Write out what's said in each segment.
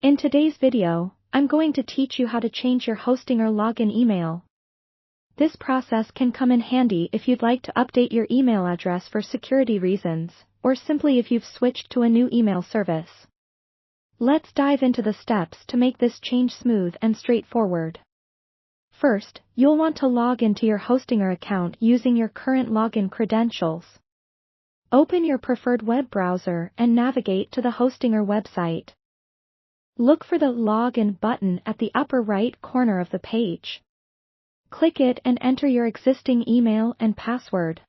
In today's video, I'm going to teach you how to change your Hostinger login email. This process can come in handy if you'd like to update your email address for security reasons, or simply if you've switched to a new email service. Let's dive into the steps to make this change smooth and straightforward. First, you'll want to log into your Hostinger account using your current login credentials. Open your preferred web browser and navigate to the Hostinger website. Look for the Login button at the upper right corner of the page. Click it and enter your existing email and password.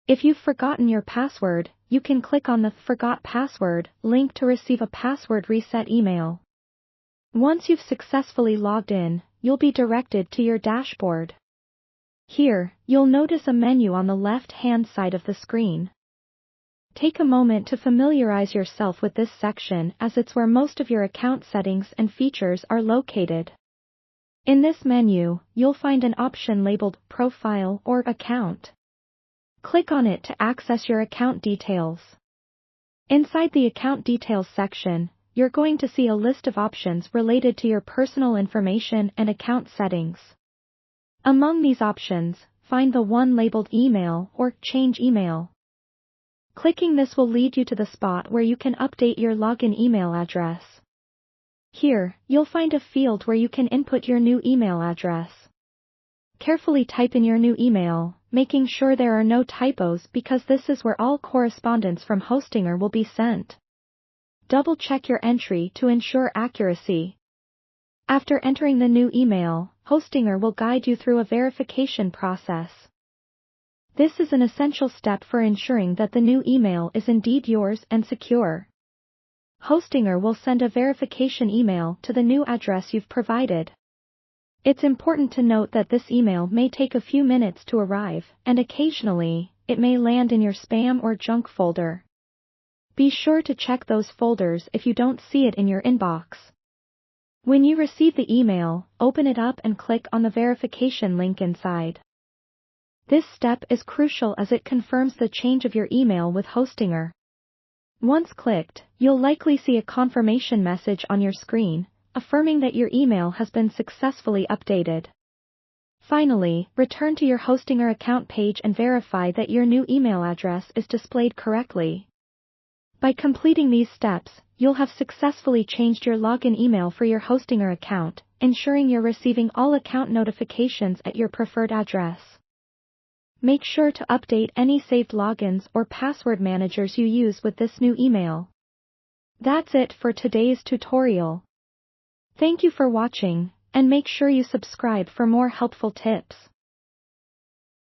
If you've forgotten your password, you can click on the Forgot Password link to receive a password reset email. Once you've successfully logged in, you'll be directed to your dashboard. Here, you'll notice a menu on the left-hand side of the screen. Take a moment to familiarize yourself with this section as it's where most of your account settings and features are located. In this menu, you'll find an option labeled Profile or Account. Click on it to access your account details. Inside the Account Details section, you're going to see a list of options related to your personal information and account settings. Among these options, find the one labeled Email or Change Email. Clicking this will lead you to the spot where you can update your login email address. Here, you'll find a field where you can input your new email address. Carefully type in your new email, making sure there are no typos because this is where all correspondence from Hostinger will be sent. Double-check your entry to ensure accuracy. After entering the new email, Hostinger will guide you through a verification process. This is an essential step for ensuring that the new email is indeed yours and secure. Hostinger will send a verification email to the new address you've provided. It's important to note that this email may take a few minutes to arrive, and occasionally, it may land in your spam or junk folder. Be sure to check those folders if you don't see it in your inbox. When you receive the email, open it up and click on the verification link inside. This step is crucial as it confirms the change of your email with Hostinger. Once clicked, you'll likely see a confirmation message on your screen, affirming that your email has been successfully updated. Finally, return to your Hostinger account page and verify that your new email address is displayed correctly. By completing these steps, you'll have successfully changed your login email for your Hostinger account, ensuring you're receiving all account notifications at your preferred address. Make sure to update any saved logins or password managers you use with this new email. That's it for today's tutorial. Thank you for watching, and make sure you subscribe for more helpful tips.